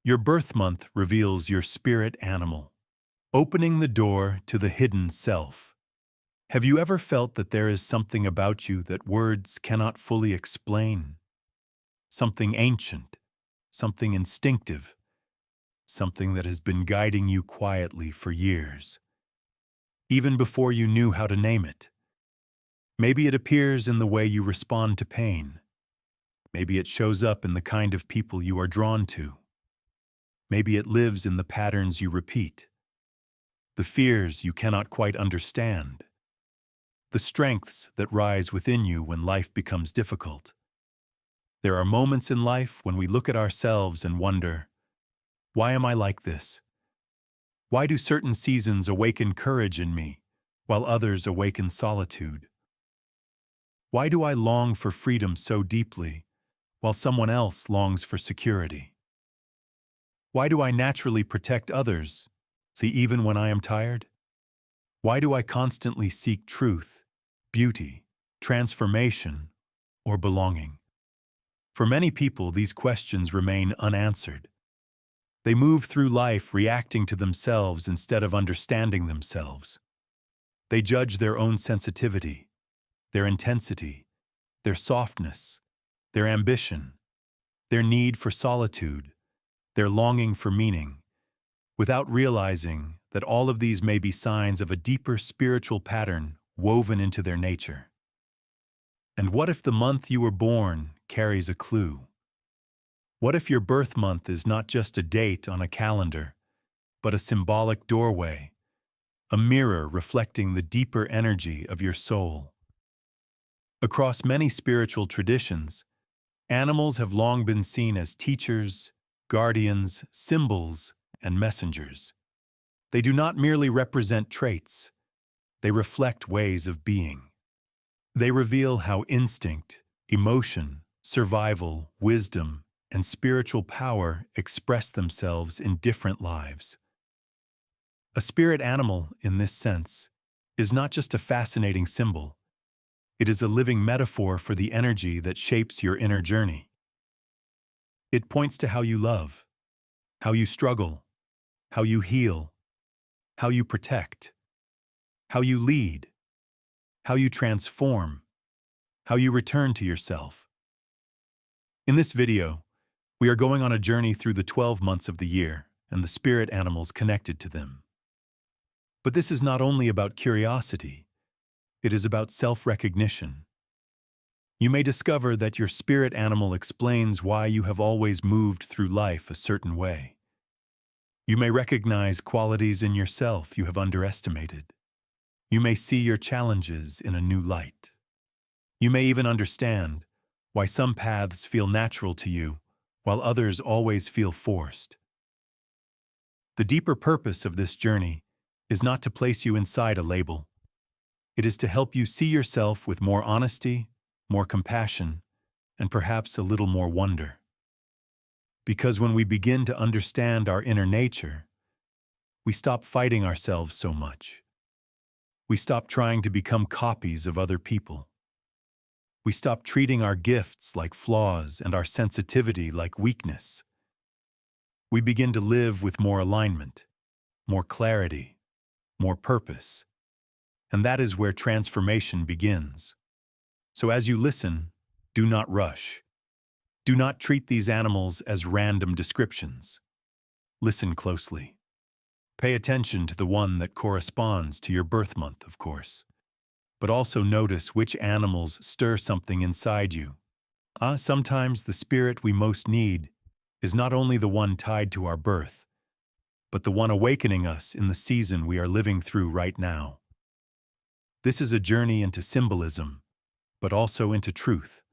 Your birth month reveals your spirit animal, opening the door to the hidden self. Have you ever felt that there is something about you that words cannot fully explain? Something ancient, something instinctive, something that has been guiding you quietly for years, even before you knew how to name it. Maybe it appears in the way you respond to pain. Maybe it shows up in the kind of people you are drawn to. Maybe it lives in the patterns you repeat, the fears you cannot quite understand, the strengths that rise within you when life becomes difficult. There are moments in life when we look at ourselves and wonder, why am I like this? Why do certain seasons awaken courage in me, while others awaken solitude? Why do I long for freedom so deeply, while someone else longs for security? Why do I naturally protect others, even when I am tired? Why do I constantly seek truth, beauty, transformation, or belonging? For many people, these questions remain unanswered. They move through life reacting to themselves instead of understanding themselves. They judge their own sensitivity, their intensity, their softness, their ambition, their need for solitude, their longing for meaning, without realizing that all of these may be signs of a deeper spiritual pattern woven into their nature. And what if the month you were born carries a clue? What if your birth month is not just a date on a calendar, but a symbolic doorway, a mirror reflecting the deeper energy of your soul? Across many spiritual traditions, animals have long been seen as teachers, guardians, symbols, and messengers. They do not merely represent traits, they reflect ways of being. They reveal how instinct, emotion, survival, wisdom, and spiritual power express themselves in different lives. A spirit animal, in this sense, is not just a fascinating symbol. It is a living metaphor for the energy that shapes your inner journey. It points to how you love, how you struggle, how you heal, how you protect, how you lead, how you transform, how you return to yourself. In this video, we are going on a journey through the 12 months of the year and the spirit animals connected to them. But this is not only about curiosity, it is about self-recognition. You may discover that your spirit animal explains why you have always moved through life a certain way. You may recognize qualities in yourself you have underestimated. You may see your challenges in a new light. You may even understand why some paths feel natural to you, while others always feel forced. The deeper purpose of this journey is not to place you inside a label. It is to help you see yourself with more honesty, more compassion, and perhaps a little more wonder. Because when we begin to understand our inner nature, we stop fighting ourselves so much. We stop trying to become copies of other people. We stop treating our gifts like flaws and our sensitivity like weakness. We begin to live with more alignment, more clarity, more purpose. And that is where transformation begins. So as you listen, do not rush. Do not treat these animals as random descriptions. Listen closely. Pay attention to the one that corresponds to your birth month, of course. But also notice which animals stir something inside you. Sometimes the spirit we most need is not only the one tied to our birth, but the one awakening us in the season we are living through right now. This is a journey into symbolism, but also into truth.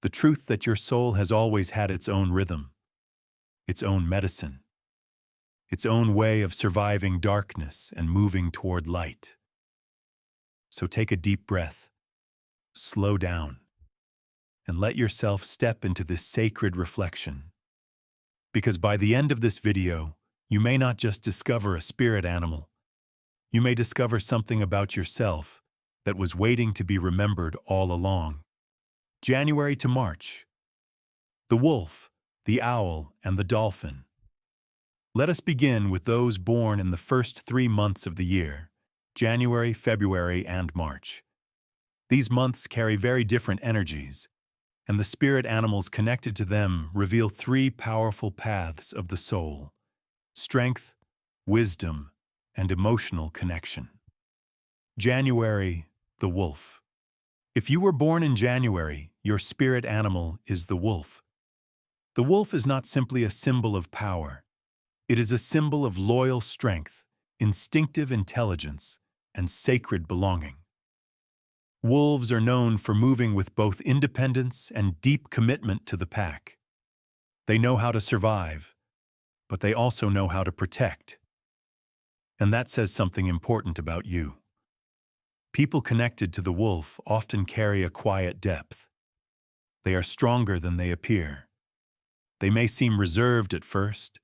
The truth that your soul has always had its own rhythm, its own medicine, its own way of surviving darkness and moving toward light. So take a deep breath, slow down, and let yourself step into this sacred reflection. Because by the end of this video, you may not just discover a spirit animal, you may discover something about yourself that was waiting to be remembered all along. January to March. The wolf, the owl, and the dolphin. Let us begin with those born in the first 3 months of the year, January, February, and March. These months carry very different energies, and the spirit animals connected to them reveal three powerful paths of the soul: strength, wisdom, and emotional connection. January, the wolf. If you were born in January, your spirit animal is the wolf. The wolf is not simply a symbol of power. It is a symbol of loyal strength, instinctive intelligence, and sacred belonging. Wolves are known for moving with both independence and deep commitment to the pack. They know how to survive, but they also know how to protect. And that says something important about you. People connected to the wolf often carry a quiet depth. They are stronger than they appear. They may seem reserved at first,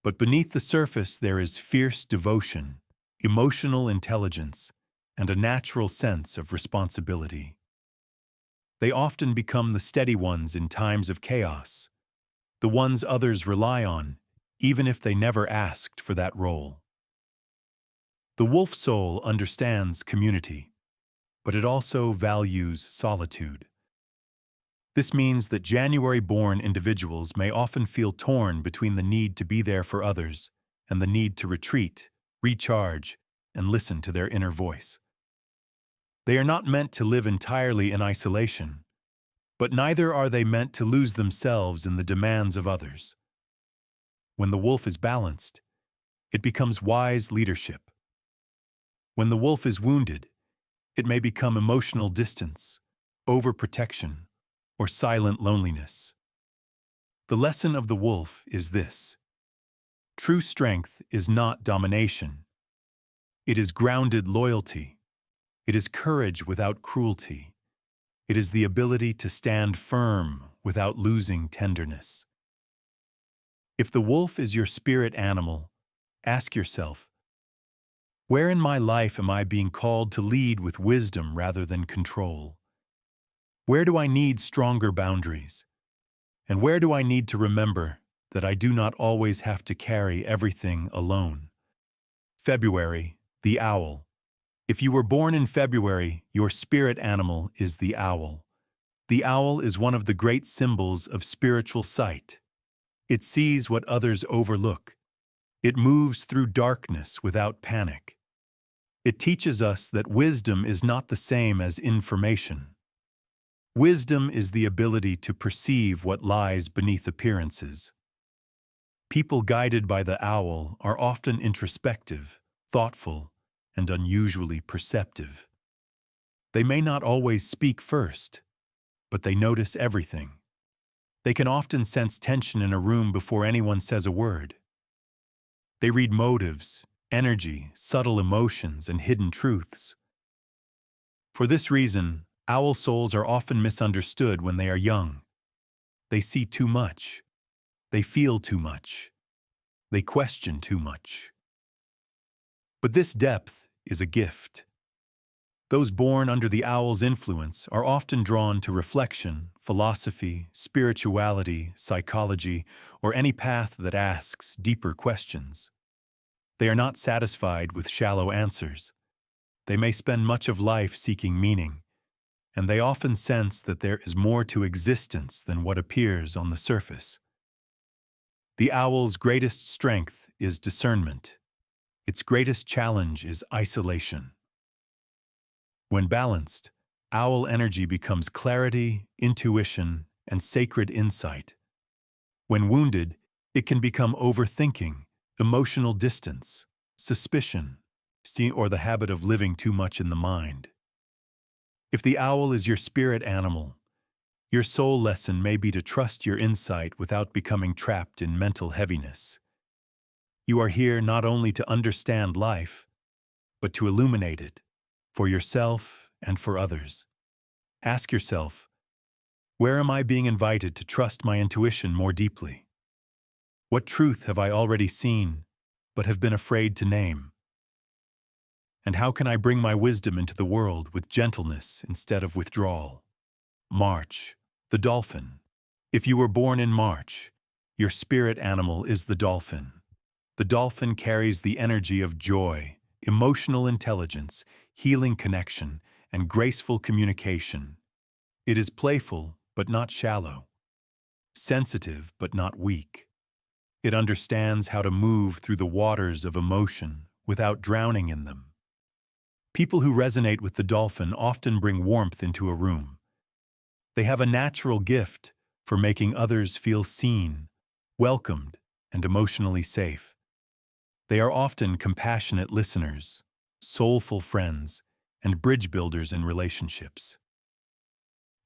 but beneath the surface there is fierce devotion, emotional intelligence, and a natural sense of responsibility. They often become the steady ones in times of chaos, the ones others rely on, even if they never asked for that role. The wolf soul understands community, but it also values solitude. This means that January-born individuals may often feel torn between the need to be there for others and the need to retreat, recharge, and listen to their inner voice. They are not meant to live entirely in isolation, but neither are they meant to lose themselves in the demands of others. When the wolf is balanced, it becomes wise leadership. When the wolf is wounded, it may become emotional distance, overprotection, or silent loneliness. The lesson of the wolf is this: true strength is not domination. It is grounded loyalty. It is courage without cruelty. It is the ability to stand firm without losing tenderness. If the wolf is your spirit animal, ask yourself, where in my life am I being called to lead with wisdom rather than control? Where do I need stronger boundaries? And where do I need to remember that I do not always have to carry everything alone? February, the owl. If you were born in February, your spirit animal is the owl. The owl is one of the great symbols of spiritual sight. It sees what others overlook. It moves through darkness without panic. It teaches us that wisdom is not the same as information. Wisdom is the ability to perceive what lies beneath appearances. People guided by the owl are often introspective, thoughtful, and unusually perceptive. They may not always speak first, but they notice everything. They can often sense tension in a room before anyone says a word. They read motives, energy, subtle emotions, and hidden truths. For this reason, owl souls are often misunderstood when they are young. They see too much. They feel too much. They question too much. But this depth is a gift. Those born under the owl's influence are often drawn to reflection, philosophy, spirituality, psychology, or any path that asks deeper questions. They are not satisfied with shallow answers. They may spend much of life seeking meaning, and they often sense that there is more to existence than what appears on the surface. The owl's greatest strength is discernment. Its greatest challenge is isolation. When balanced, owl energy becomes clarity, intuition, and sacred insight. When wounded, it can become overthinking, emotional distance, suspicion, or the habit of living too much in the mind. If the owl is your spirit animal, your soul lesson may be to trust your insight without becoming trapped in mental heaviness. You are here not only to understand life, but to illuminate it, for yourself and for others. Ask yourself, where am I being invited to trust my intuition more deeply? What truth have I already seen, but have been afraid to name? And how can I bring my wisdom into the world with gentleness instead of withdrawal? March, the dolphin. If you were born in March, your spirit animal is the dolphin. The dolphin carries the energy of joy, emotional intelligence, healing connection, and graceful communication. It is playful, but not shallow, sensitive, but not weak. It understands how to move through the waters of emotion without drowning in them. People who resonate with the dolphin often bring warmth into a room. They have a natural gift for making others feel seen, welcomed, and emotionally safe. They are often compassionate listeners, soulful friends, and bridge builders in relationships.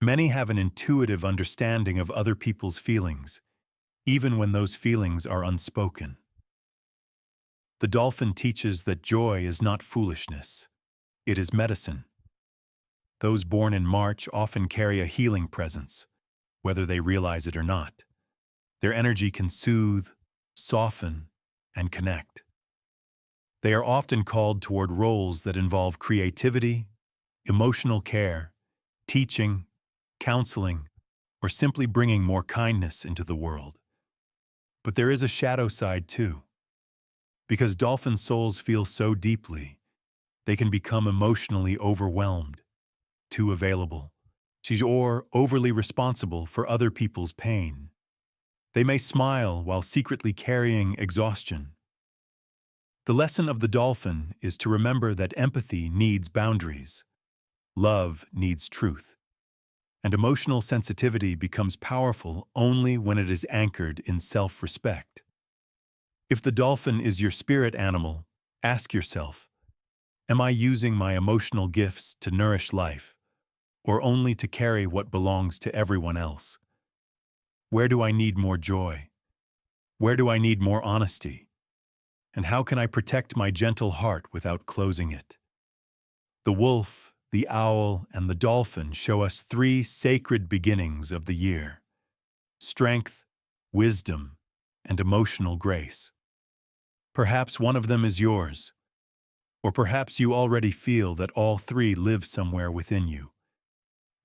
Many have an intuitive understanding of other people's feelings, even when those feelings are unspoken. The dolphin teaches that joy is not foolishness. It is medicine. Those born in March often carry a healing presence, whether they realize it or not. Their energy can soothe, soften, and connect. They are often called toward roles that involve creativity, emotional care, teaching, counseling, or simply bringing more kindness into the world. But there is a shadow side too. Because dolphin souls feel so deeply, they can become emotionally overwhelmed, too available, or overly responsible for other people's pain. They may smile while secretly carrying exhaustion. The lesson of the dolphin is to remember that empathy needs boundaries, love needs truth, and emotional sensitivity becomes powerful only when it is anchored in self-respect. If the dolphin is your spirit animal, ask yourself, am I using my emotional gifts to nourish life, or only to carry what belongs to everyone else? Where do I need more joy? Where do I need more honesty? And how can I protect my gentle heart without closing it? The wolf, the owl, and the dolphin show us three sacred beginnings of the year: strength, wisdom, and emotional grace. Perhaps one of them is yours, or perhaps you already feel that all three live somewhere within you,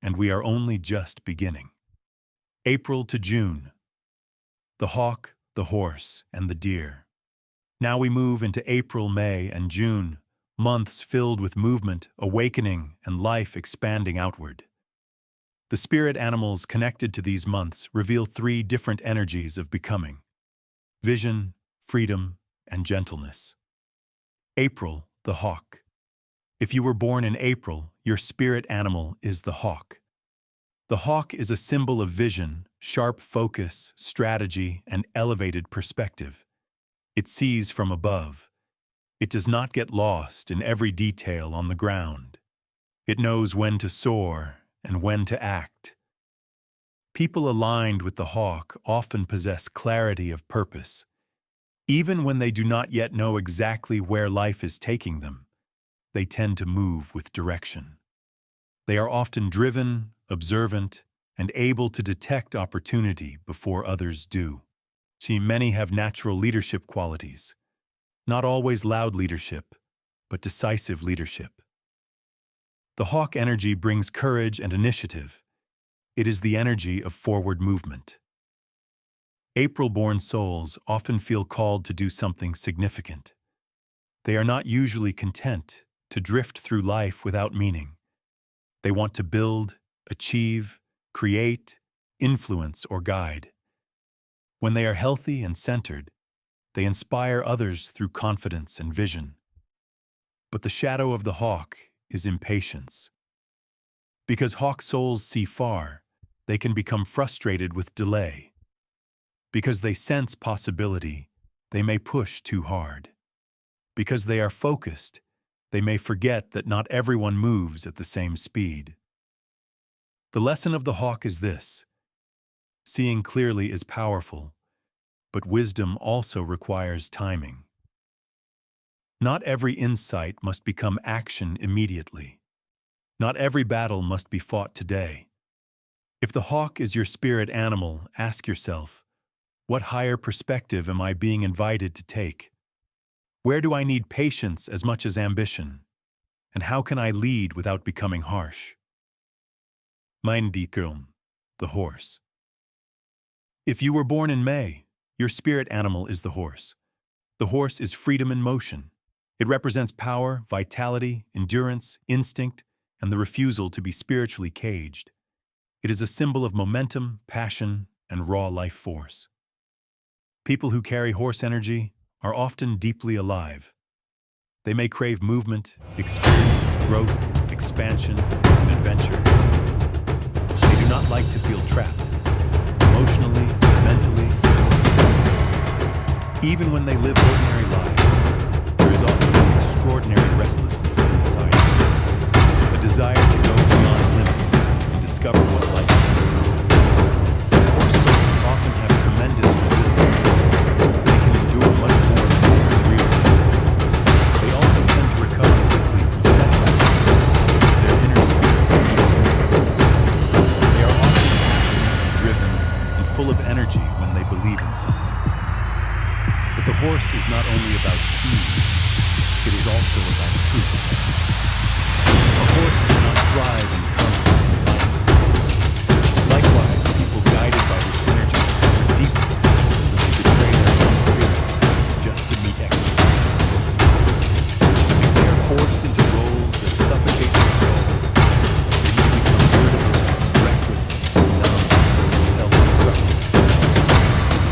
and we are only just beginning. April to June. The hawk, the horse, and the deer. Now we move into April, May, and June, months filled with movement, awakening, and life expanding outward. The spirit animals connected to these months reveal three different energies of becoming: vision, freedom, and gentleness. April, the hawk. If you were born in April, your spirit animal is the hawk. The hawk is a symbol of vision, sharp focus, strategy, and elevated perspective. It sees from above. It does not get lost in every detail on the ground. It knows when to soar and when to act. People aligned with the hawk often possess clarity of purpose. Even when they do not yet know exactly where life is taking them, they tend to move with direction. They are often driven, observant, and able to detect opportunity before others do. See, many have natural leadership qualities. Not always loud leadership, but decisive leadership. The hawk energy brings courage and initiative. It is the energy of forward movement. April-born souls often feel called to do something significant. They are not usually content to drift through life without meaning. They want to build, achieve, create, influence, or guide. When they are healthy and centered, they inspire others through confidence and vision. But the shadow of the hawk is impatience. Because hawk souls see far, they can become frustrated with delay. Because they sense possibility, they may push too hard. Because they are focused, they may forget that not everyone moves at the same speed. The lesson of the hawk is this: seeing clearly is powerful, but wisdom also requires timing. Not every insight must become action immediately. Not every battle must be fought today. If the hawk is your spirit animal, ask yourself, what higher perspective am I being invited to take? Where do I need patience as much as ambition? And how can I lead without becoming harsh? Mein Diekern, the horse. If you were born in May, your spirit animal is the horse. The horse is freedom in motion. It represents power, vitality, endurance, instinct, and the refusal to be spiritually caged. It is a symbol of momentum, passion, and raw life force. People who carry horse energy are often deeply alive. They may crave movement, experience, growth, expansion, and adventure. They do not like to feel trapped, emotionally, mentally, or physically. Even when they live ordinary lives, there is often an extraordinary restlessness inside them, a desire to go beyond limits and discover what life is. Horse souls often have tremendous resilience. They can endure much more than others realize. They also tend to recover quickly from setbacks because their inner spirit is useful. They are often passionate, driven, and full of energy when they believe in something. But the horse is not only about speed, it is also about truth. A horse cannot thrive in constant confinement. Likewise, people guided by this energy suffer deeply when they betray their own spirit just to meet expectations. If they are forced into roles that suffocate their soul, they may become irritable, reckless, numb, or self-destructive.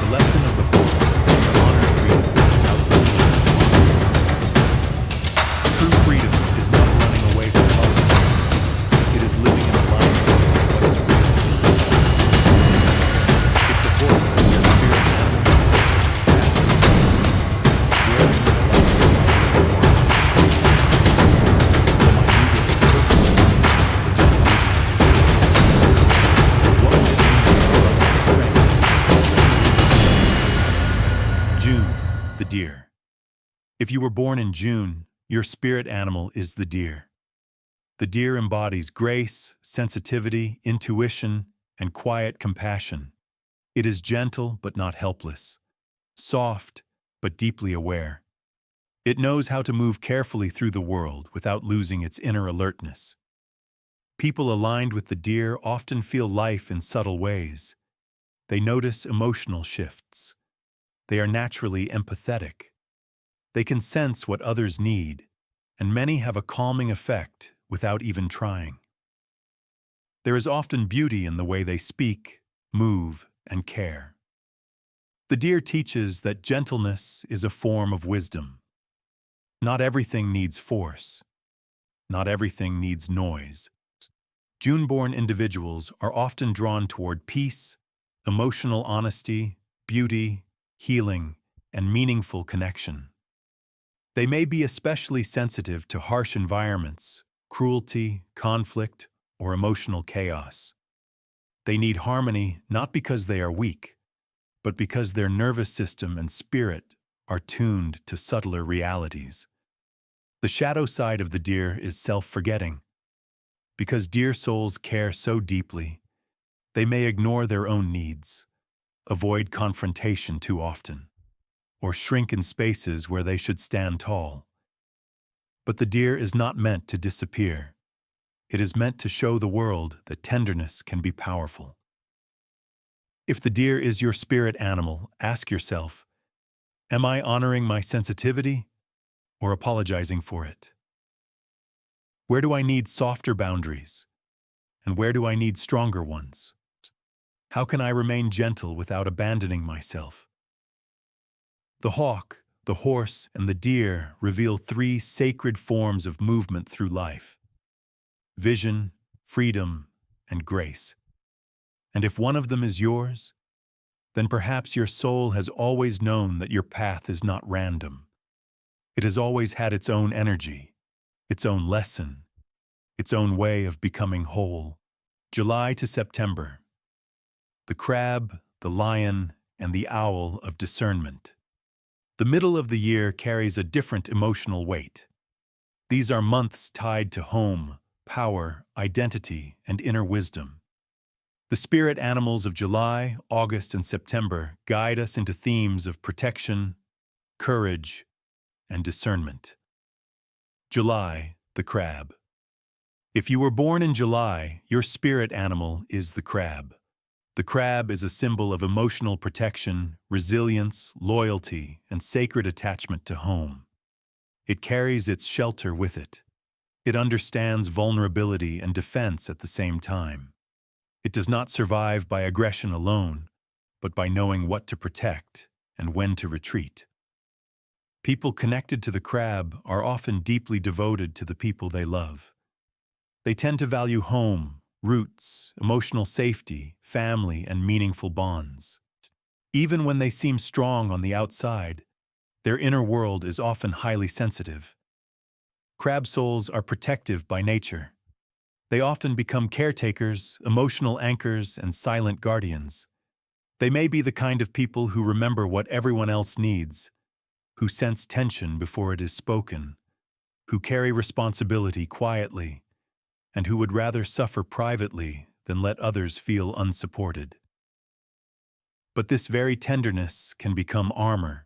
The lesson of the horse is to honor freedom without limiting responsibility. True freedom is not running away from others. It is living in alignment with what is real inside. If the horse is your spirit animal, ask yourself, where in my life do I really want to be? Am I moving with purpose, or just moving to escape? What would it mean for us to strengthen? June, the deer. If you were born in June, your spirit animal is the deer. The deer embodies grace, sensitivity, intuition, and quiet compassion. It is gentle but not helpless, soft but deeply aware. It knows how to move carefully through the world without losing its inner alertness. People aligned with the deer often feel life in subtle ways. They notice emotional shifts. They are naturally empathetic. They can sense what others need, and many have a calming effect without even trying. There is often beauty in the way they speak, move, and care. The deer teaches that gentleness is a form of wisdom. Not everything needs force. Not everything needs noise. June-born individuals are often drawn toward peace, emotional honesty, beauty, healing, and meaningful connection. They may be especially sensitive to harsh environments, cruelty, conflict, or emotional chaos. They need harmony not because they are weak, but because their nervous system and spirit are tuned to subtler realities. The shadow side of the deer is self-forgetting. Because deer souls care so deeply, they may ignore their own needs, avoid confrontation too often, or shrink in spaces where they should stand tall. But the deer is not meant to disappear. It is meant to show the world that tenderness can be powerful. If the deer is your spirit animal, ask yourself, am I honoring my sensitivity or apologizing for it? Where do I need softer boundaries? And where do I need stronger ones? How can I remain gentle without abandoning myself? The hawk, the horse, and the deer reveal three sacred forms of movement through life: vision, freedom, and grace. And if one of them is yours, then perhaps your soul has always known that your path is not random. It has always had its own energy, its own lesson, its own way of becoming whole. July to September. The crab, the lion, and the owl of discernment. The middle of the year carries a different emotional weight. These are months tied to home, power, identity, and inner wisdom. The spirit animals of July, August, and September guide us into themes of protection, courage, and discernment. July, the crab. If you were born in July, your spirit animal is the crab. The crab is a symbol of emotional protection, resilience, loyalty, and sacred attachment to home. It carries its shelter with it. It understands vulnerability and defense at the same time. It does not survive by aggression alone, but by knowing what to protect and when to retreat. People connected to the crab are often deeply devoted to the people they love. They tend to value home, roots, emotional safety, family, and meaningful bonds. Even when they seem strong on the outside, their inner world is often highly sensitive. Crab souls are protective by nature. They often become caretakers, emotional anchors, and silent guardians. They may be the kind of people who remember what everyone else needs, who sense tension before it is spoken, who carry responsibility quietly, and who would rather suffer privately than let others feel unsupported. But this very tenderness can become armor.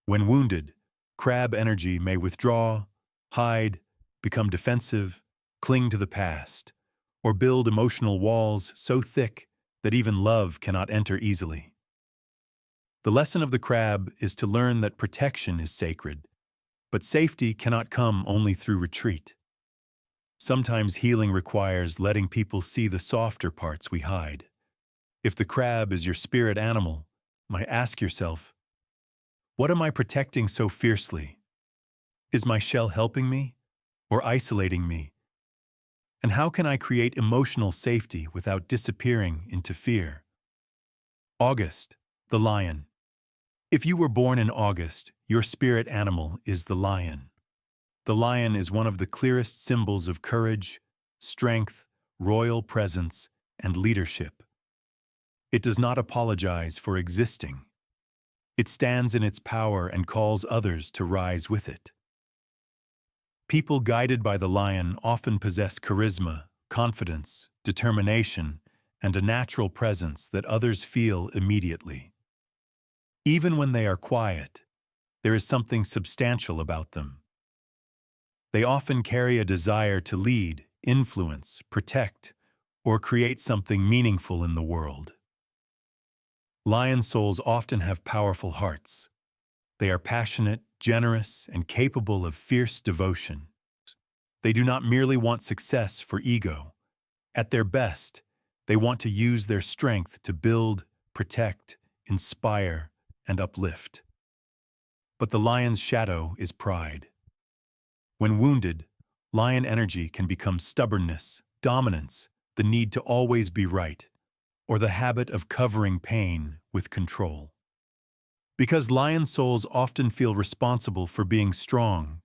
When wounded, crab energy may withdraw, hide, become defensive, cling to the past, or build emotional walls so thick that even love cannot enter easily. The lesson of the crab is to learn that protection is sacred, but safety cannot come only through retreat. Sometimes healing requires letting people see the softer parts we hide. If the crab is your spirit animal, might ask yourself, what am I protecting so fiercely? Is my shell helping me or isolating me? And how can I create emotional safety without disappearing into fear? August, the lion. If you were born in August, your spirit animal is the lion. The lion is one of the clearest symbols of courage, strength, royal presence, and leadership. It does not apologize for existing. It stands in its power and calls others to rise with it. People guided by the lion often possess charisma, confidence, determination, and a natural presence that others feel immediately. Even when they are quiet, there is something substantial about them. They often carry a desire to lead, influence, protect, or create something meaningful in the world. Lion souls often have powerful hearts. They are passionate, generous, and capable of fierce devotion. They do not merely want success for ego. At their best, they want to use their strength to build, protect, inspire, and uplift. But the lion's shadow is pride. When wounded, lion energy can become stubbornness, dominance, the need to always be right, or the habit of covering pain with control. Because lion souls often feel responsible for being strong,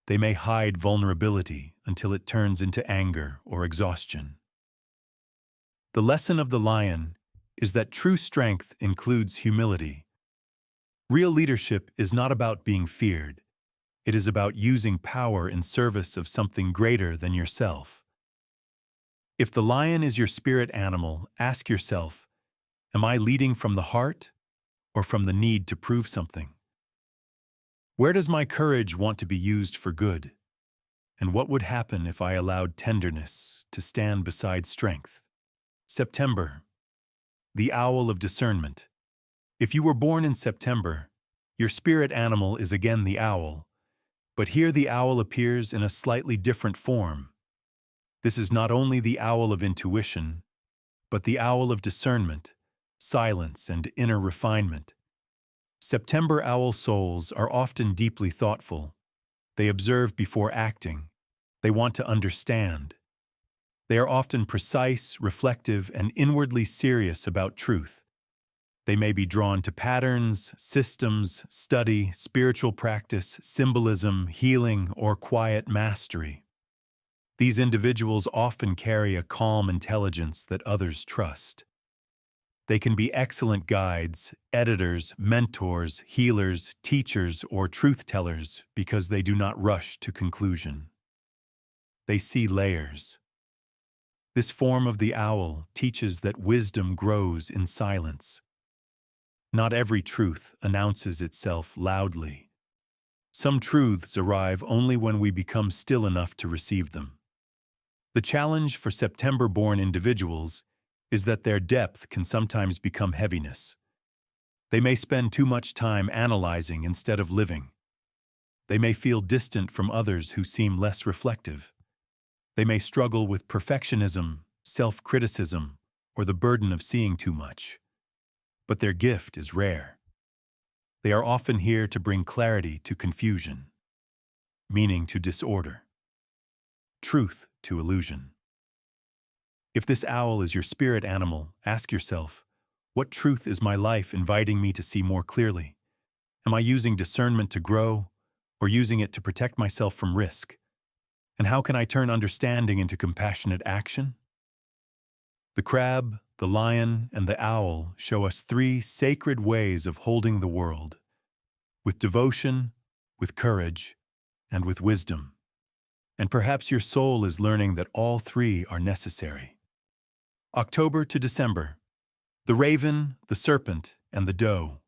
they may hide vulnerability until it turns into anger or exhaustion. The lesson of the lion is that true strength includes humility. Real leadership is not about being feared. It is about using power in service of something greater than yourself. If the lion is your spirit animal, ask yourself, am I leading from the heart or from the need to prove something? Where does my courage want to be used for good? And what would happen if I allowed tenderness to stand beside strength? September, the owl of discernment. If you were born in September, your spirit animal is again the owl, but here the owl appears in a slightly different form. This is not only the owl of intuition, but the owl of discernment, silence, and inner refinement. September owl souls are often deeply thoughtful. They observe before acting. They want to understand. They are often precise, reflective, and inwardly serious about truth. They may be drawn to patterns, systems, study, spiritual practice, symbolism, healing, or quiet mastery. These individuals often carry a calm intelligence that others trust. They can be excellent guides, editors, mentors, healers, teachers, or truth-tellers because they do not rush to conclusion. They see layers. This form of the owl teaches that wisdom grows in silence. Not every truth announces itself loudly. Some truths arrive only when we become still enough to receive them. The challenge for September-born individuals is that their depth can sometimes become heaviness. They may spend too much time analyzing instead of living. They may feel distant from others who seem less reflective. They may struggle with perfectionism, self-criticism, or the burden of seeing too much. But their gift is rare. They are often here to bring clarity to confusion, meaning to disorder, truth to illusion. If this owl is your spirit animal, ask yourself, what truth is my life inviting me to see more clearly? Am I using discernment to grow, or using it to protect myself from risk? And how can I turn understanding into compassionate action? The crab, the lion, and the owl show us three sacred ways of holding the world, with devotion, with courage, and with wisdom. And perhaps your soul is learning that all three are necessary. October to December, the raven, the serpent, and the doe.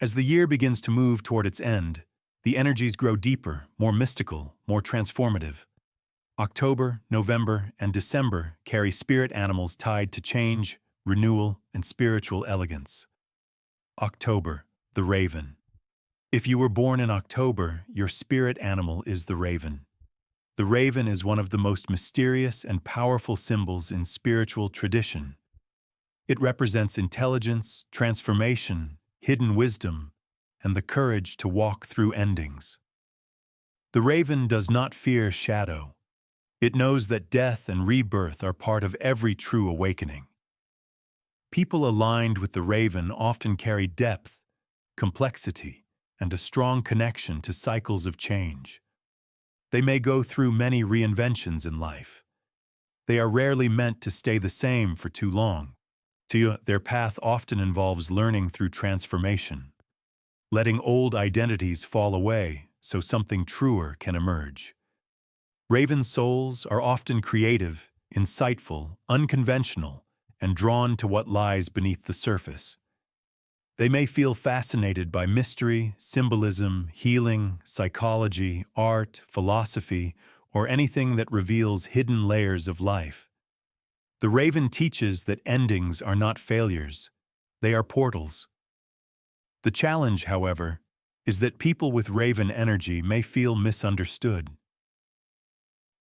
As the year begins to move toward its end, the energies grow deeper, more mystical, more transformative. October, November, and December carry spirit animals tied to change, renewal, and spiritual elegance. October, the raven. If you were born in October, your spirit animal is the raven. The raven is one of the most mysterious and powerful symbols in spiritual tradition. It represents intelligence, transformation, hidden wisdom, and the courage to walk through endings. The raven does not fear shadow. It knows that death and rebirth are part of every true awakening. People aligned with the raven often carry depth, complexity, and a strong connection to cycles of change. They may go through many reinventions in life. They are rarely meant to stay the same for too long. Their path often involves learning through transformation, letting old identities fall away so something truer can emerge. Raven souls are often creative, insightful, unconventional, and drawn to what lies beneath the surface. They may feel fascinated by mystery, symbolism, healing, psychology, art, philosophy, or anything that reveals hidden layers of life. The raven teaches that endings are not failures, they are portals. The challenge, however, is that people with raven energy may feel misunderstood.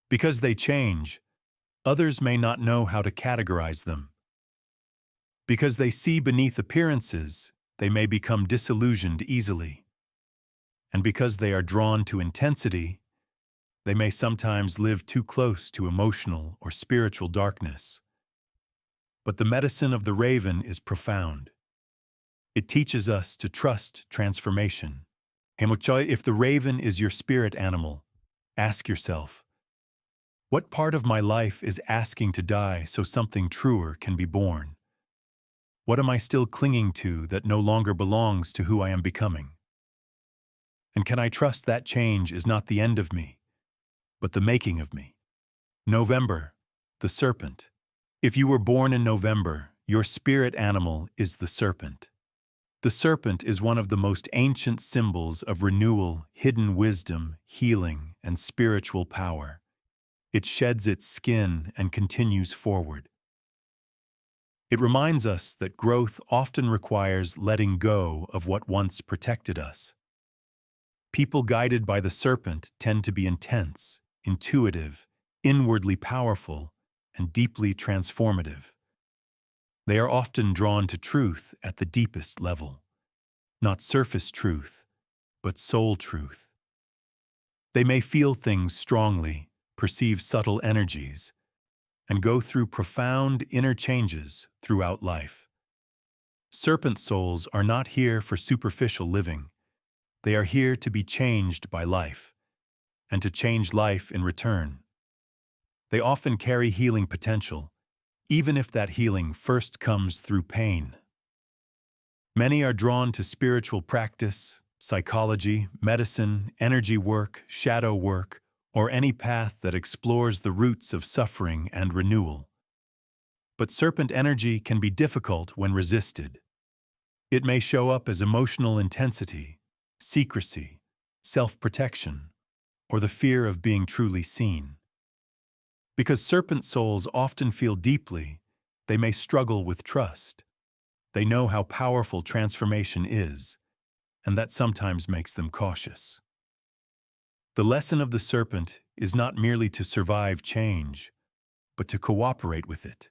Because they change, others may not know how to categorize them. Because they see beneath appearances, they may become disillusioned easily. And because they are drawn to intensity, they may sometimes live too close to emotional or spiritual darkness. But the medicine of the raven is profound. It teaches us to trust transformation. If the raven is your spirit animal, ask yourself, what part of my life is asking to die so something truer can be born? What am I still clinging to that no longer belongs to who I am becoming? And can I trust that change is not the end of me, but the making of me? November, the serpent. If you were born in November, your spirit animal is the serpent. The serpent is one of the most ancient symbols of renewal, hidden wisdom, healing, and spiritual power. It sheds its skin and continues forward. It reminds us that growth often requires letting go of what once protected us. People guided by the serpent tend to be intense, intuitive, inwardly powerful, and deeply transformative. They are often drawn to truth at the deepest level, not surface truth, but soul truth. They may feel things strongly, perceive subtle energies, and go through profound inner changes throughout life. Serpent souls are not here for superficial living. They are here to be changed by life, and to change life in return. They often carry healing potential, even if that healing first comes through pain. Many are drawn to spiritual practice, psychology, medicine, energy work, shadow work, or any path that explores the roots of suffering and renewal. But serpent energy can be difficult when resisted. It may show up as emotional intensity, secrecy, self-protection, or the fear of being truly seen. Because serpent souls often feel deeply, They may struggle with trust. They know how powerful transformation is, and that sometimes makes them cautious. The lesson of the serpent is not merely to survive change, but to cooperate with it.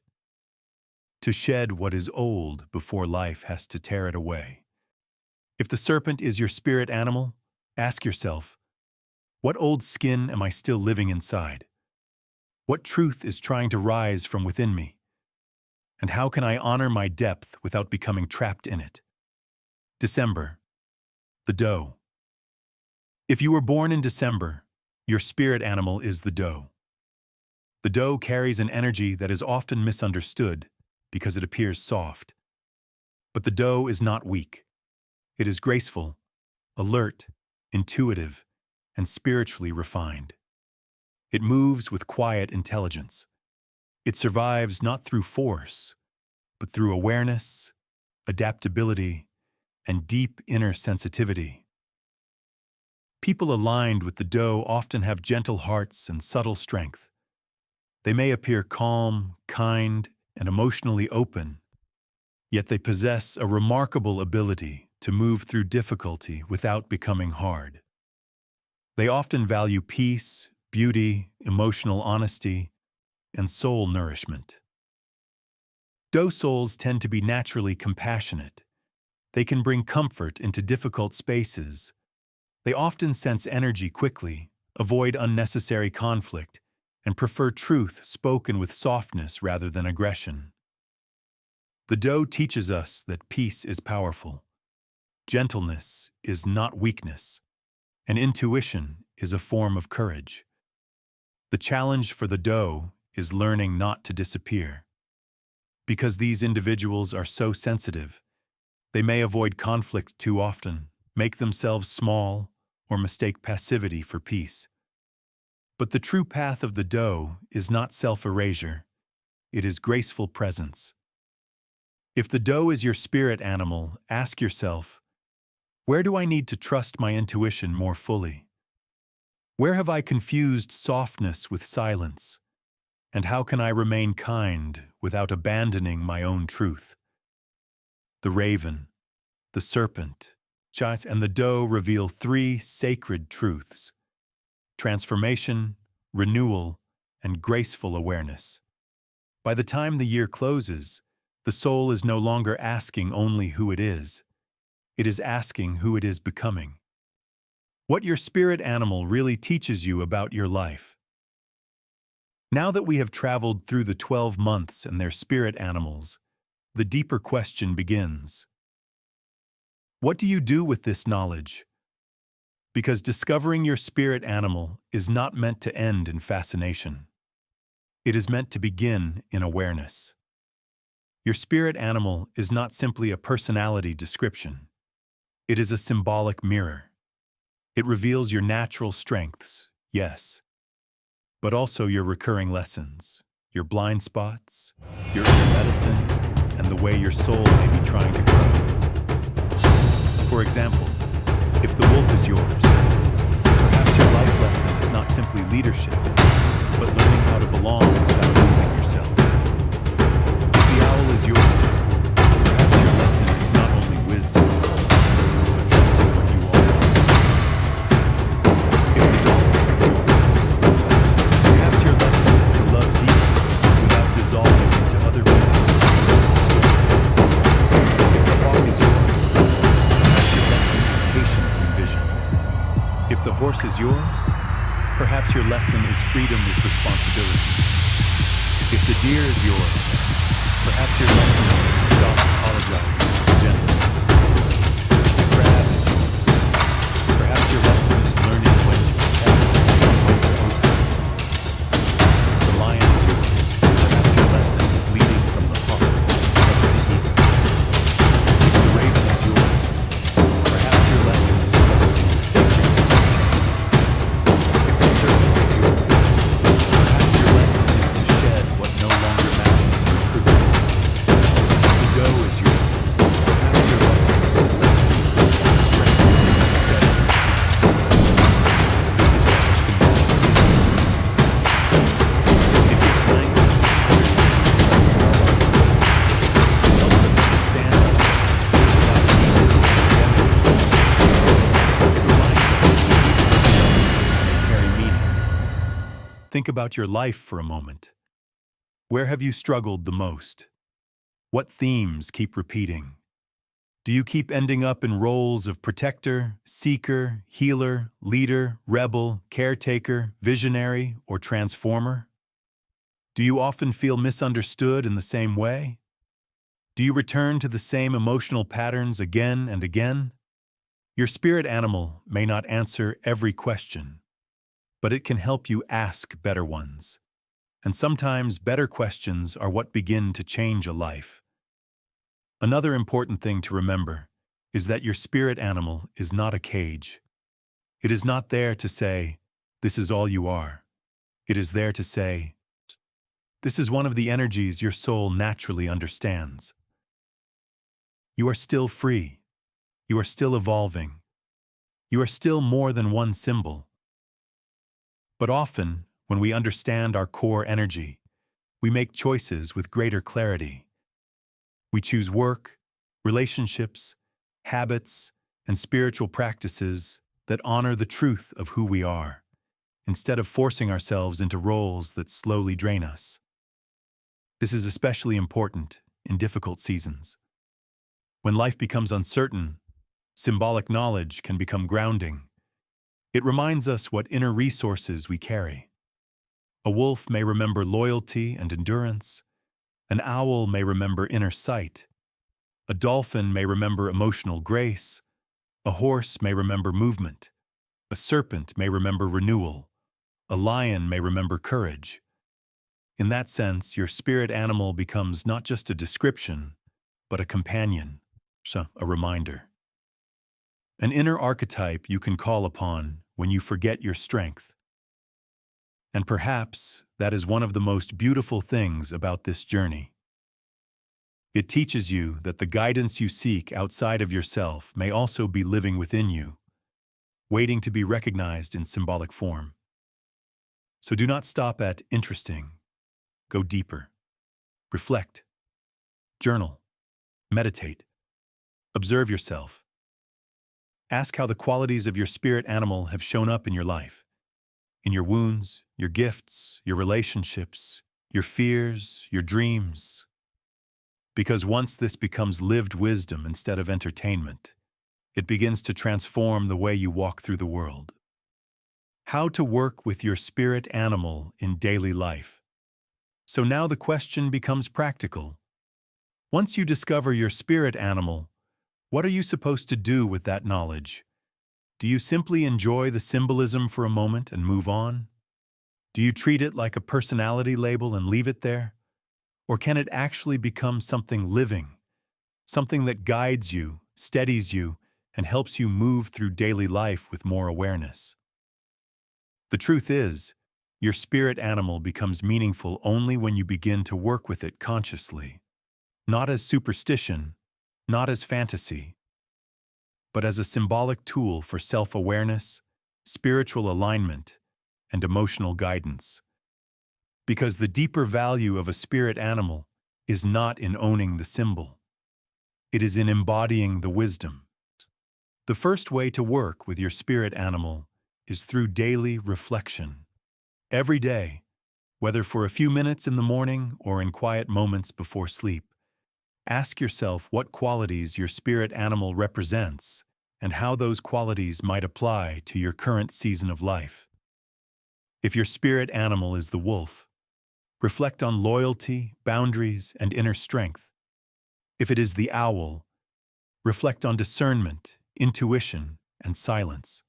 To shed what is old before life has to tear it away. If the serpent is your spirit animal, ask yourself, what old skin am I still living inside? What truth is trying to rise from within me? And how can I honor my depth without becoming trapped in it? December, the doe. If you were born in December, your spirit animal is the doe. The doe carries an energy that is often misunderstood because it appears soft. But the doe is not weak. It is graceful, alert, intuitive, and spiritually refined. It moves with quiet intelligence. It survives not through force, but through awareness, adaptability, and deep inner sensitivity. People aligned with the doe often have gentle hearts and subtle strength. They may appear calm, kind, and emotionally open, yet they possess a remarkable ability to move through difficulty without becoming hard. They often value peace, beauty, emotional honesty, and soul nourishment. Doe souls tend to be naturally compassionate. They can bring comfort into difficult spaces. They often sense energy quickly, avoid unnecessary conflict, and prefer truth spoken with softness rather than aggression. The doe teaches us that peace is powerful. Gentleness is not weakness, and intuition is a form of courage. The challenge for the doe is learning not to disappear. Because these individuals are so sensitive, they may avoid conflict too often, make themselves small, or mistake passivity for peace. But the true path of the doe is not self-erasure, it is graceful presence. If the doe is your spirit animal, ask yourself, where do I need to trust my intuition more fully? Where have I confused softness with silence? And how can I remain kind without abandoning my own truth? The raven, the serpent, and the doe reveal three sacred truths: transformation, renewal, and graceful awareness. By the time the year closes, the soul is no longer asking only who it is asking who it is becoming. What your spirit animal really teaches you about your life. Now that we have traveled through the 12 months and their spirit animals, the deeper question begins. What do you do with this knowledge? Because discovering your spirit animal is not meant to end in fascination. It is meant to begin in awareness. Your spirit animal is not simply a personality description. It is a symbolic mirror. It reveals your natural strengths, yes, but also your recurring lessons, your blind spots, your inner medicine, and the way your soul may be trying to grow. For example, if the wolf is yours, perhaps your life lesson is not simply leadership, but learning how to belong without losing yourself. If the owl is yours, perhaps your lesson is not only wisdom, but trusting what you are. If the dolphin is yours, perhaps your lesson is to love deeply without dissolving into other people. If the hawk is yours, perhaps your lesson is patience and vision. If the horse is yours, perhaps your lesson is freedom with responsibility. If the deer is yours, perhaps your lesson is stop apologizing for gentleness. If the crab is yours, perhaps your lesson is learning when to protect and when to open. If the lion is yours, perhaps your lesson is leading from the heart instead of the ego. If the raven is yours, perhaps your lesson is trusting the sacredness of change. If the serpent is yours, perhaps your lesson is to shed what no longer matches your truth. Think about your life for a moment. Where have you struggled the most? What themes keep repeating? Do you keep ending up in roles of protector, seeker, healer, leader, rebel, caretaker, visionary, or transformer? Do you often feel misunderstood in the same way? Do you return to the same emotional patterns again and again? Your spirit animal may not answer every question, but it can help you ask better ones. And sometimes better questions are what begin to change a life. Another important thing to remember is that your spirit animal is not a cage. It is not there to say, "This is all you are." It is there to say, "This is one of the energies your soul naturally understands." You are still free. You are still evolving. You are still more than one symbol. But often, when we understand our core energy, we make choices with greater clarity. We choose work, relationships, habits, and spiritual practices that honor the truth of who we are, instead of forcing ourselves into roles that slowly drain us. This is especially important in difficult seasons. When life becomes uncertain, symbolic knowledge can become grounding. It reminds us what inner resources we carry. A wolf may remember loyalty and endurance. An owl may remember inner sight. A dolphin may remember emotional grace. A horse may remember movement. A serpent may remember renewal. A lion may remember courage. In that sense, your spirit animal becomes not just a description, but a companion, a reminder. An inner archetype you can call upon when you forget your strength. And perhaps that is one of the most beautiful things about this journey. It teaches you that the guidance you seek outside of yourself may also be living within you, waiting to be recognized in symbolic form. So do not stop at interesting. Go deeper. Reflect. Journal. Meditate. Observe yourself. Ask how the qualities of your spirit animal have shown up in your life. In your wounds, your gifts, your relationships, your fears, your dreams. Because once this becomes lived wisdom instead of entertainment, it begins to transform the way you walk through the world. How to work with your spirit animal in daily life. So now the question becomes practical. Once you discover your spirit animal, what are you supposed to do with that knowledge? Do you simply enjoy the symbolism for a moment and move on? Do you treat it like a personality label and leave it there? Or can it actually become something living, something that guides you, steadies you, and helps you move through daily life with more awareness? The truth is, your spirit animal becomes meaningful only when you begin to work with it consciously, not as superstition, not as fantasy, but as a symbolic tool for self-awareness, spiritual alignment, and emotional guidance. Because the deeper value of a spirit animal is not in owning the symbol. It is in embodying the wisdom. The first way to work with your spirit animal is through daily reflection. Every day, whether for a few minutes in the morning or in quiet moments before sleep, ask yourself what qualities your spirit animal represents and how those qualities might apply to your current season of life. If your spirit animal is the wolf, reflect on loyalty, boundaries, and inner strength. If it is the owl, reflect on discernment, intuition, and silence.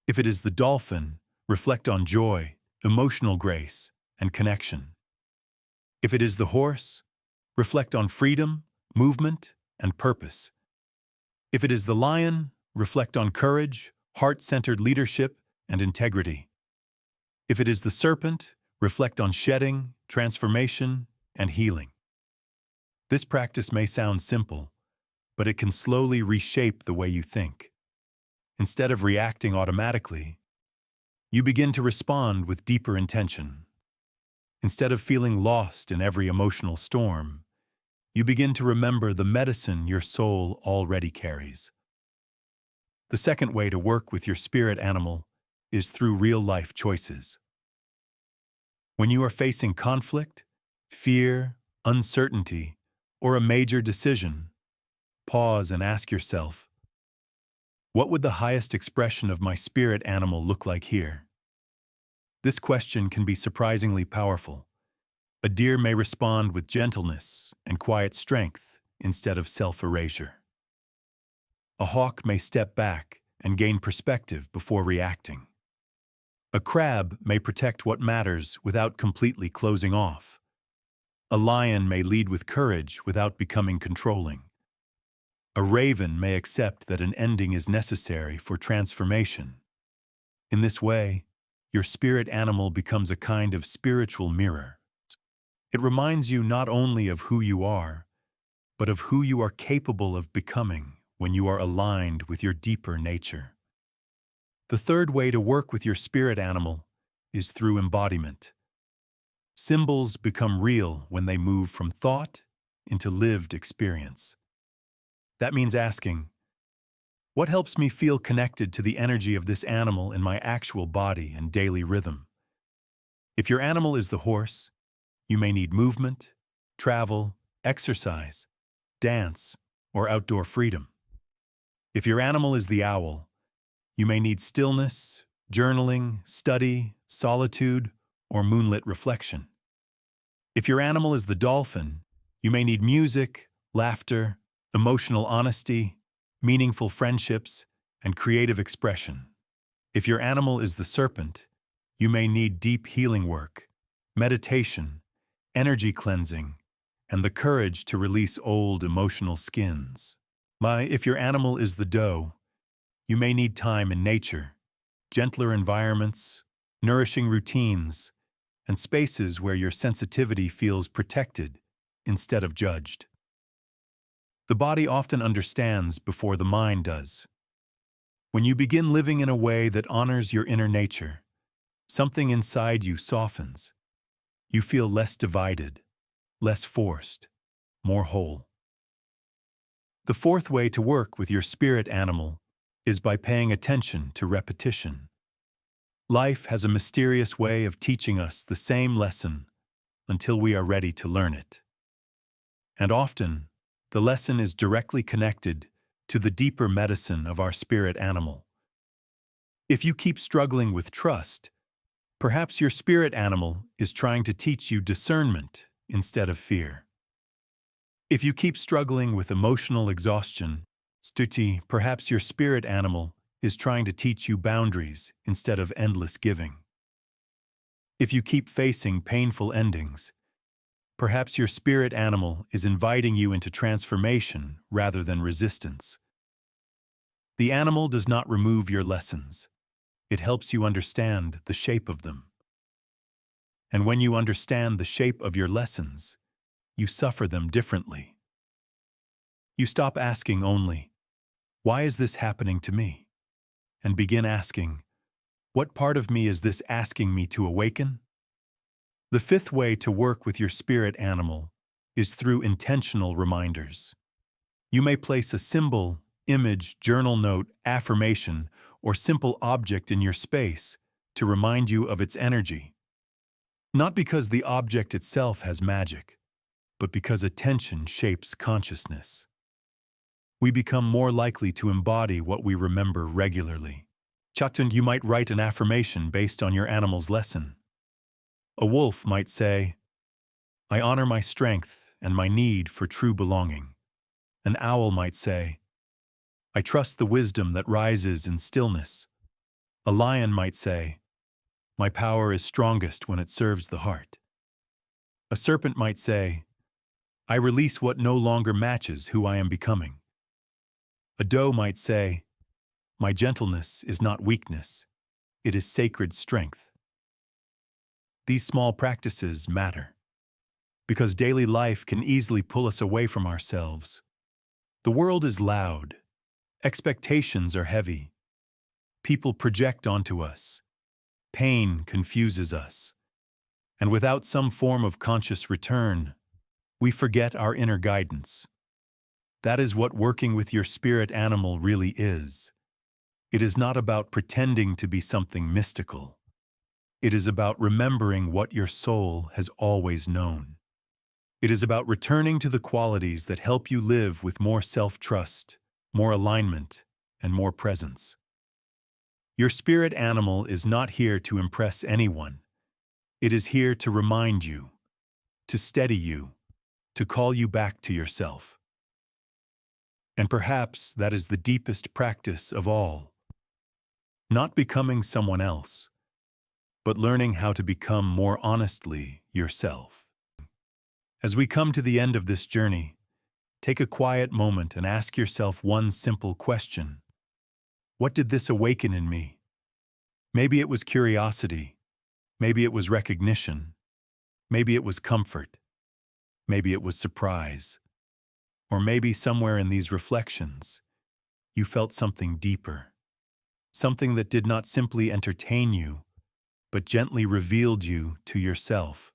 If it is the dolphin, reflect on joy, emotional grace, and connection. If it is the horse, reflect on freedom, movement, and purpose. If it is the lion, reflect on courage, heart-centered leadership, and integrity. If it is the serpent, reflect on shedding, transformation, and healing. This practice may sound simple, but it can slowly reshape the way you think. Instead of reacting automatically, you begin to respond with deeper intention. Instead of feeling lost in every emotional storm, you begin to remember the medicine your soul already carries. The second way to work with your spirit animal is through real-life choices. When you are facing conflict, fear, uncertainty, or a major decision, pause and ask yourself, what would the highest expression of my spirit animal look like here? This question can be surprisingly powerful. A deer may respond with gentleness and quiet strength instead of self-erasure. A hawk may step back and gain perspective before reacting. A crab may protect what matters without completely closing off. A lion may lead with courage without becoming controlling. A raven may accept that an ending is necessary for transformation. In this way, your spirit animal becomes a kind of spiritual mirror. It reminds you not only of who you are, but of who you are capable of becoming when you are aligned with your deeper nature. The third way to work with your spirit animal is through embodiment. Symbols become real when they move from thought into lived experience. That means asking, what helps me feel connected to the energy of this animal in my actual body and daily rhythm? If your animal is the horse, you may need movement, travel, exercise, dance, or outdoor freedom. If your animal is the owl, you may need stillness, journaling, study, solitude, or moonlit reflection. If your animal is the dolphin, you may need music, laughter, emotional honesty, meaningful friendships, and creative expression. If your animal is the serpent, you may need deep healing work, meditation, energy cleansing, and the courage to release old emotional skins. If your animal is the doe, you may need time in nature, gentler environments, nourishing routines, and spaces where your sensitivity feels protected instead of judged. The body often understands before the mind does. When you begin living in a way that honors your inner nature, something inside you softens. You feel less divided, less forced, more whole. The fourth way to work with your spirit animal is by paying attention to repetition. Life has a mysterious way of teaching us the same lesson until we are ready to learn it. And often, the lesson is directly connected to the deeper medicine of our spirit animal. If you keep struggling with trust, perhaps your spirit animal is trying to teach you discernment instead of fear. If you keep struggling with emotional exhaustion, stuti, perhaps your spirit animal is trying to teach you boundaries instead of endless giving. If you keep facing painful endings, perhaps your spirit animal is inviting you into transformation rather than resistance. The animal does not remove your lessons. It helps you understand the shape of them. And when you understand the shape of your lessons, you suffer them differently. You stop asking only, why is this happening to me? And begin asking, what part of me is this asking me to awaken? The fifth way to work with your spirit animal is through intentional reminders. You may place a symbol, image, journal note, affirmation, or simple object in your space to remind you of its energy. Not because the object itself has magic, but because attention shapes consciousness. We become more likely to embody what we remember regularly. Chatund, you might write an affirmation based on your animal's lesson. A wolf might say, I honor my strength and my need for true belonging. An owl might say, I trust the wisdom that rises in stillness. A lion might say, my power is strongest when it serves the heart. A serpent might say, I release what no longer matches who I am becoming. A doe might say, my gentleness is not weakness, it is sacred strength. These small practices matter, because daily life can easily pull us away from ourselves. The world is loud, expectations are heavy, people project onto us, pain confuses us, and without some form of conscious return, we forget our inner guidance. That is what working with your spirit animal really is. It is not about pretending to be something mystical. It is about remembering what your soul has always known. It is about returning to the qualities that help you live with more self-trust, more alignment, and more presence. Your spirit animal is not here to impress anyone. It is here to remind you, to steady you, to call you back to yourself. And perhaps that is the deepest practice of all. Not becoming someone else, but learning how to become more honestly yourself. As we come to the end of this journey, take a quiet moment and ask yourself one simple question. What did this awaken in me? Maybe it was curiosity. Maybe it was recognition. Maybe it was comfort. Maybe it was surprise. Or maybe somewhere in these reflections, you felt something deeper. Something that did not simply entertain you, but gently revealed you to yourself.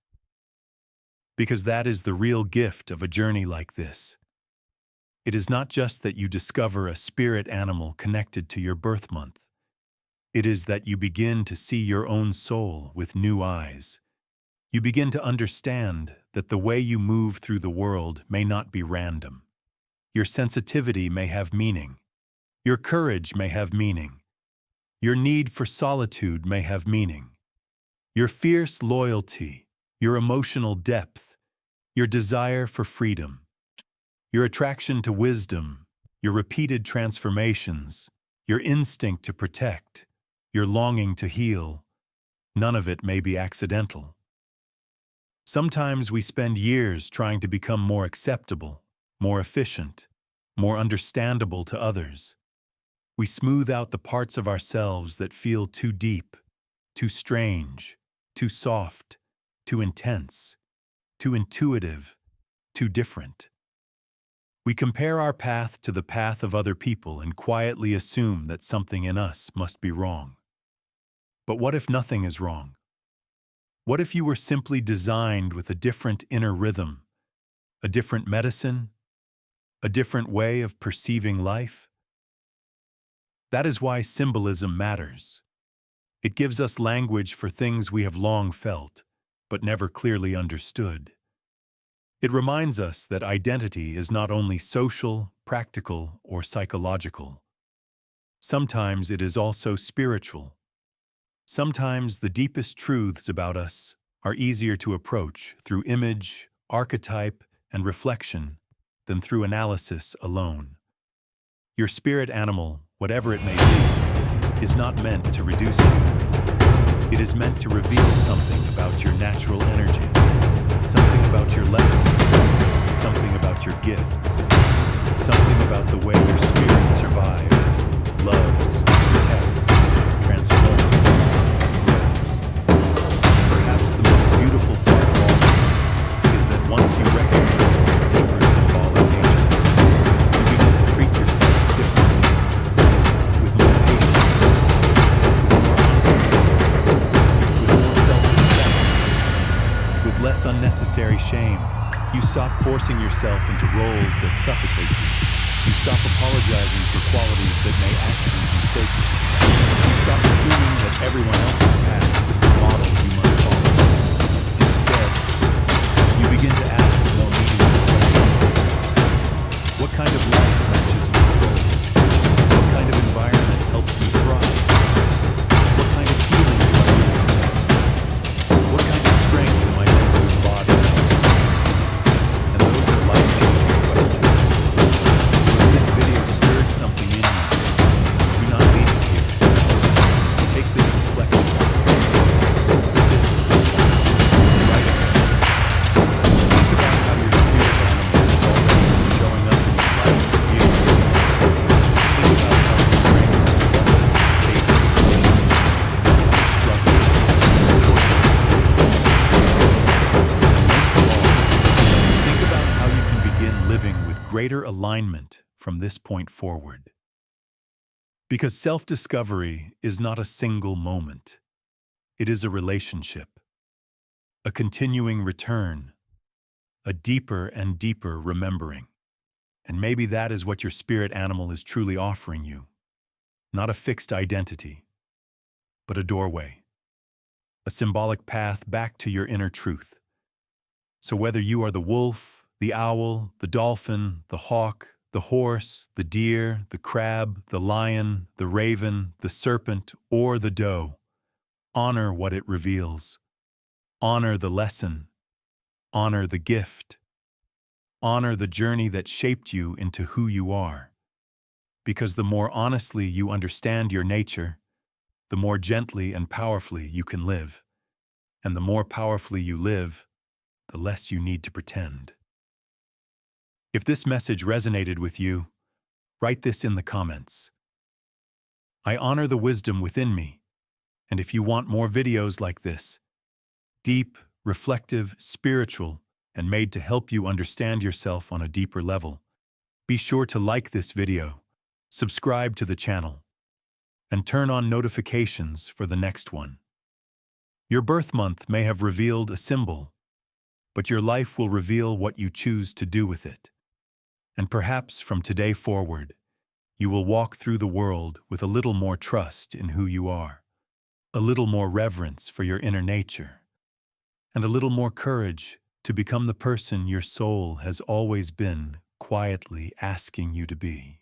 Because that is the real gift of a journey like this. It is not just that you discover a spirit animal connected to your birth month. It is that you begin to see your own soul with new eyes. You begin to understand that the way you move through the world may not be random. Your sensitivity may have meaning. Your courage may have meaning. Your need for solitude may have meaning. Your fierce loyalty, your emotional depth, your desire for freedom, your attraction to wisdom, your repeated transformations, your instinct to protect, your longing to heal, none of it may be accidental. Sometimes we spend years trying to become more acceptable, more efficient, more understandable to others. We smooth out the parts of ourselves that feel too deep, too strange, too soft, too intense, too intuitive, too different. We compare our path to the path of other people and quietly assume that something in us must be wrong. But what if nothing is wrong? What if you were simply designed with a different inner rhythm, a different medicine, a different way of perceiving life? That is why symbolism matters. It gives us language for things we have long felt, but never clearly understood. It reminds us that identity is not only social, practical, or psychological. Sometimes it is also spiritual. Sometimes the deepest truths about us are easier to approach through image, archetype, and reflection than through analysis alone. Your spirit animal, whatever it may be, is not meant to reduce you. It is meant to reveal something about your natural energy, something about your lessons, something about your gifts, something about the way your spirit survives, loves, protects, transforms, grows. Perhaps the most beautiful part of all this is that once you recognize your deeper symbolic nature, you begin to treat yourself differently, with more patience, with more honesty, with more self-respect, with less unnecessary shame. You stop forcing yourself into roles that suffocate you. You stop apologizing for qualities that may actually be sacred. You stop assuming that everyone else's path is the model you must follow. Instead, you begin to ask more meaningful questions. What kind of life matches my soul? What kind of environment helps me thrive? What kind of healing do I need? What kind of strength am I meant to embody? And those are life-changing questions. So if this video stirred something in you, do not leave it here. Take this reflection. Sit. Write it. Think about how your spirit animal is already showing up in your life for you. Think about how its strength and lessons shape your relationships, struggles, and choices. Most of all, think about how you can begin living with greater alignment from this point forward. Because self-discovery is not a single moment. It is a relationship, a continuing return, a deeper and deeper remembering. And maybe that is what your spirit animal is truly offering you. Not a fixed identity, but a doorway. a symbolic path back to your inner truth. So whether you are the wolf, the owl, the dolphin, the hawk, the horse, the deer, the crab, the lion, the raven, the serpent, or the doe, honor what it reveals. Honor the lesson. Honor the gift. Honor the journey that shaped you into who you are. Because the more honestly you understand your nature, the more gently and powerfully you can live. And the more powerfully you live, the less you need to pretend. If this message resonated with you, write this in the comments. I honor the wisdom within me, and if you want more videos like this, deep, reflective, spiritual, and made to help you understand yourself on a deeper level, be sure to like this video, subscribe to the channel, and turn on notifications for the next one. Your birth month may have revealed a symbol, but your life will reveal what you choose to do with it. And perhaps from today forward, you will walk through the world with a little more trust in who you are, a little more reverence for your inner nature, and a little more courage to become the person your soul has always been quietly asking you to be.